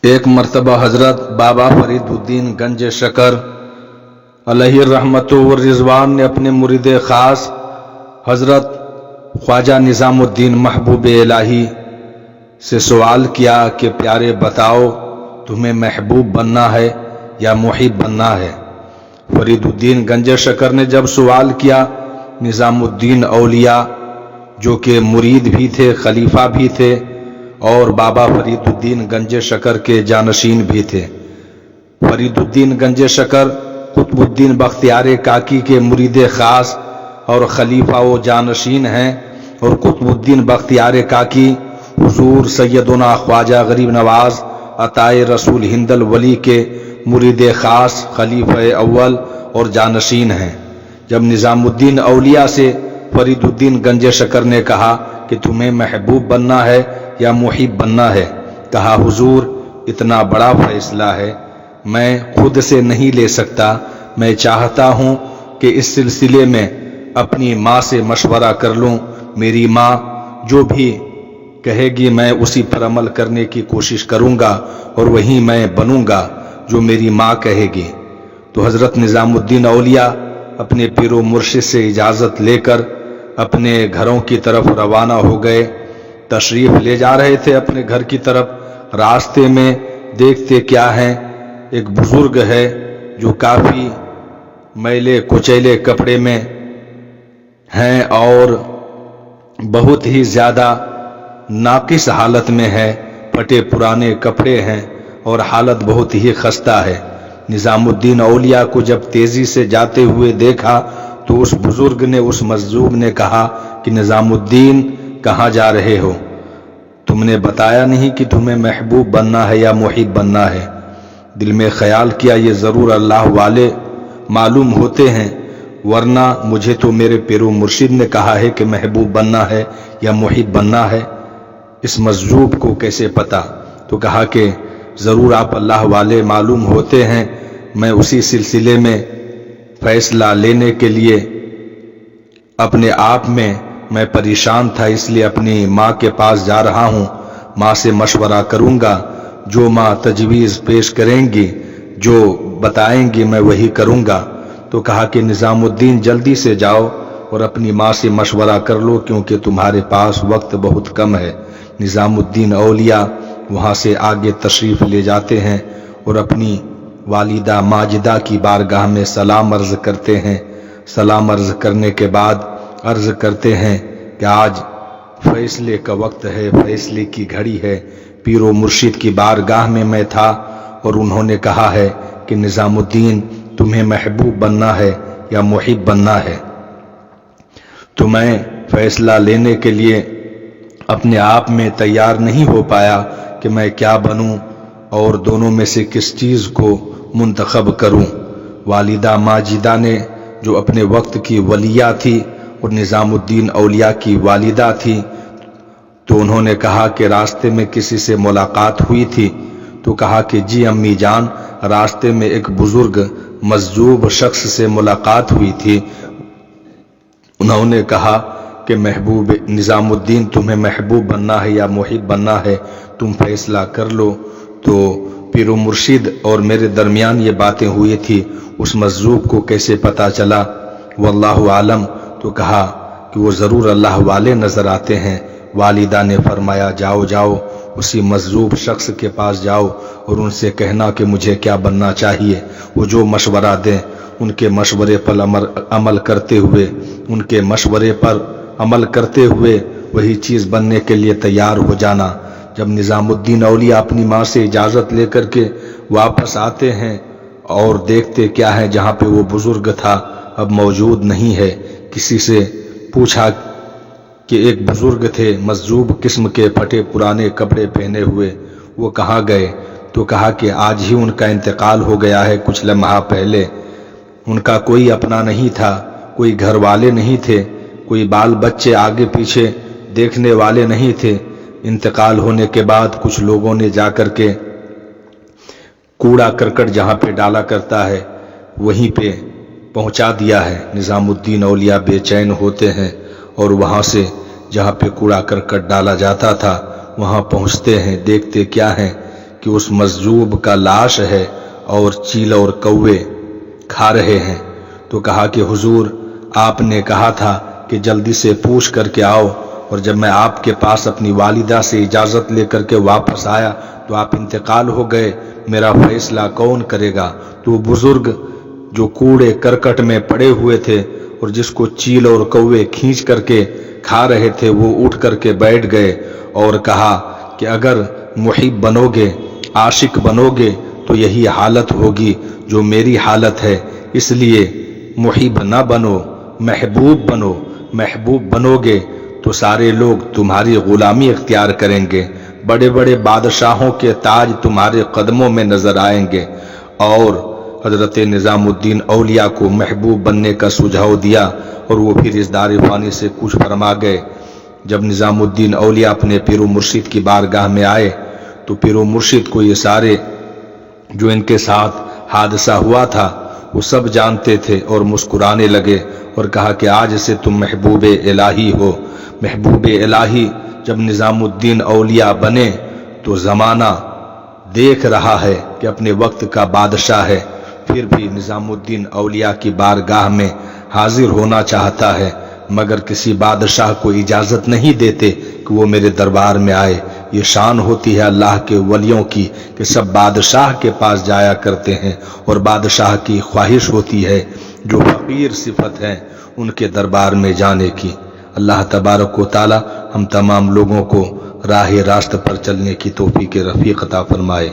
ایک مرتبہ حضرت بابا فرید الدین گنج شکر علیہ الرحمت والرضوان نے اپنے مرید خاص حضرت خواجہ نظام الدین محبوب الہی سے سوال کیا کہ پیارے بتاؤ تمہیں محبوب بننا ہے یا محب بننا ہے؟ فرید الدین گنج شکر نے جب سوال کیا، نظام الدین اولیاء جو کہ مرید بھی تھے، خلیفہ بھی تھے اور بابا فرید الدین گنج شکر کے جانشین بھی تھے۔ فرید الدین گنج شکر قطب الدین بختیار کاکی کے مرید خاص اور خلیفہ و جانشین ہیں، اور قطب الدین بختیار کاکی حضور سیدنا خواجہ غریب نواز عطائے رسول ہند الولی کے مرید خاص، خلیفہ اول اور جانشین ہیں۔ جب نظام الدین اولیاء سے فرید الدین گنج شکر نے کہا کہ تمہیں محبوب بننا ہے یا محب بننا ہے، کہا حضور اتنا بڑا فیصلہ ہے میں خود سے نہیں لے سکتا، میں چاہتا ہوں کہ اس سلسلے میں اپنی ماں سے مشورہ کر لوں، میری ماں جو بھی کہے گی میں اسی پر عمل کرنے کی کوشش کروں گا اور وہی میں بنوں گا جو میری ماں کہے گی۔ تو حضرت نظام الدین اولیاء اپنے پیر و مرشد سے اجازت لے کر اپنے گھروں کی طرف روانہ ہو گئے، تشریف لے جا رہے تھے اپنے گھر کی طرف۔ راستے میں دیکھتے کیا ہیں، ایک بزرگ ہے جو کافی میلے کچیلے کپڑے میں ہیں اور بہت ہی زیادہ ناقص حالت میں ہے، پھٹے پرانے کپڑے ہیں اور حالت بہت ہی خستہ ہے۔ نظام الدین اولیاء کو جب تیزی سے جاتے ہوئے دیکھا تو اس بزرگ نے، اس مجذوب نے کہا کہ نظام الدین کہاں جا رہے ہو؟ تم نے بتایا نہیں کہ تمہیں محبوب بننا ہے یا محب بننا ہے۔ دل میں خیال کیا یہ ضرور اللہ والے معلوم ہوتے ہیں، ورنہ مجھے تو میرے پیر و مرشد نے کہا ہے کہ محبوب بننا ہے یا محب بننا ہے، اس مجذوب کو کیسے پتا؟ تو کہا کہ ضرور آپ اللہ والے معلوم ہوتے ہیں، میں اسی سلسلے میں فیصلہ لینے کے لیے اپنے آپ میں پریشان تھا، اس لیے اپنی ماں کے پاس جا رہا ہوں، ماں سے مشورہ کروں گا، جو ماں تجویز پیش کریں گی، جو بتائیں گی میں وہی کروں گا۔ تو کہا کہ نظام الدین جلدی سے جاؤ اور اپنی ماں سے مشورہ کر لو کیونکہ تمہارے پاس وقت بہت کم ہے۔ نظام الدین اولیاء وہاں سے آگے تشریف لے جاتے ہیں اور اپنی والدہ ماجدہ کی بارگاہ میں سلام عرض کرتے ہیں۔ سلام عرض کرنے کے بعد عرض کرتے ہیں کہ آج فیصلے کا وقت ہے، فیصلے کی گھڑی ہے۔ پیر و مرشد کی بارگاہ میں تھا اور انہوں نے کہا ہے کہ نظام الدین تمہیں محبوب بننا ہے یا محب بننا ہے؟ تو میں فیصلہ لینے کے لیے اپنے آپ میں تیار نہیں ہو پایا کہ میں کیا بنوں اور دونوں میں سے کس چیز کو منتخب کروں۔ والدہ ماجدہ نے جو اپنے وقت کی ولیہ تھی اور نظام الدین اولیاء کی والدہ تھی، تو انہوں نے کہا کہ راستے میں کسی سے ملاقات ہوئی تھی؟ تو کہا کہ جی امی جان، راستے میں ایک بزرگ مجذوب شخص سے ملاقات ہوئی تھی، انہوں نے کہا کہ محبوب نظام الدین تمہیں محبوب بننا ہے یا محب بننا ہے، تم فیصلہ کر لو۔ تو پیر و مرشد اور میرے درمیان یہ باتیں ہوئی تھی، اس مجذوب کو کیسے پتا چلا؟ واللہ عالم۔ تو کہا کہ وہ ضرور اللہ والے نظر آتے ہیں۔ والدہ نے فرمایا جاؤ جاؤ اسی مجذوب شخص کے پاس جاؤ اور ان سے کہنا کہ مجھے کیا بننا چاہیے، وہ جو مشورہ دیں ان کے مشورے پر عمل کرتے ہوئے، ان کے مشورے پر عمل کرتے ہوئے وہی چیز بننے کے لیے تیار ہو جانا۔ جب نظام الدین اولیاء اپنی ماں سے اجازت لے کر کے واپس آتے ہیں اور دیکھتے کیا ہے، جہاں پہ وہ بزرگ تھا اب موجود نہیں ہے۔ کسی سے پوچھا کہ ایک بزرگ تھے مجذوب قسم کے پھٹے پرانے کپڑے پہنے ہوئے، وہ کہاں گئے؟ تو کہا کہ آج ہی ان کا انتقال ہو گیا ہے، کچھ لمحہ پہلے۔ ان کا کوئی اپنا نہیں تھا، کوئی گھر والے نہیں تھے، کوئی بال بچے آگے پیچھے دیکھنے والے نہیں تھے۔ انتقال ہونے کے بعد کچھ لوگوں نے جا کر کے کوڑا کرکٹ جہاں پہ ڈالا کرتا ہے وہیں پہ پہنچا دیا ہے۔ نظام الدین اولیاء بے چین ہوتے ہیں اور وہاں سے جہاں پہ کوڑا کرکٹ ڈالا جاتا تھا وہاں پہنچتے ہیں، دیکھتے کیا ہیں کہ اس مجذوب کا لاش ہے اور چیل اور کوے کھا رہے ہیں۔ تو کہا کہ حضور آپ نے کہا تھا کہ جلدی سے پوچھ کر کے آؤ، اور جب میں آپ کے پاس اپنی والدہ سے اجازت لے کر کے واپس آیا تو آپ انتقال ہو گئے، میرا فیصلہ کون کرے گا؟ تو وہ بزرگ جو کوڑے کرکٹ میں پڑے ہوئے تھے اور جس کو چیل اور کوے کھینچ کر کے کھا رہے تھے، وہ اٹھ کر کے بیٹھ گئے اور کہا کہ اگر محب بنو گے، عاشق بنو گے تو یہی حالت ہوگی جو میری حالت ہے، اس لیے محب نہ بنو، محبوب بنو۔ محبوب بنو گے تو سارے لوگ تمہاری غلامی اختیار کریں گے، بڑے بڑے بادشاہوں کے تاج تمہارے قدموں میں نظر آئیں گے۔ اور حضرت نظام الدین اولیاء کو محبوب بننے کا سجھاؤ دیا اور وہ پھر اس دار فانی سے کچھ فرما گئے۔ جب نظام الدین اولیاء اپنے پیر و مرشد کی بارگاہ میں آئے تو پیر و مرشد کو یہ سارے جو ان کے ساتھ حادثہ ہوا تھا وہ سب جانتے تھے اور مسکرانے لگے اور کہا کہ آج سے تم محبوب الہی ہو۔ محبوب الہی جب نظام الدین اولیاء بنے تو زمانہ دیکھ رہا ہے کہ اپنے وقت کا بادشاہ ہے، پھر بھی نظام الدین اولیاء کی بارگاہ میں حاضر ہونا چاہتا ہے، مگر کسی بادشاہ کو اجازت نہیں دیتے کہ وہ میرے دربار میں آئے۔ یہ شان ہوتی ہے اللہ کے ولیوں کی کہ سب بادشاہ کے پاس جایا کرتے ہیں، اور بادشاہ کی خواہش ہوتی ہے جو فقیر صفت ہے ان کے دربار میں جانے کی۔ اللہ تبارک و تعالی ہم تمام لوگوں کو راہ راست پر چلنے کی توفیق رفیق عطا فرمائے۔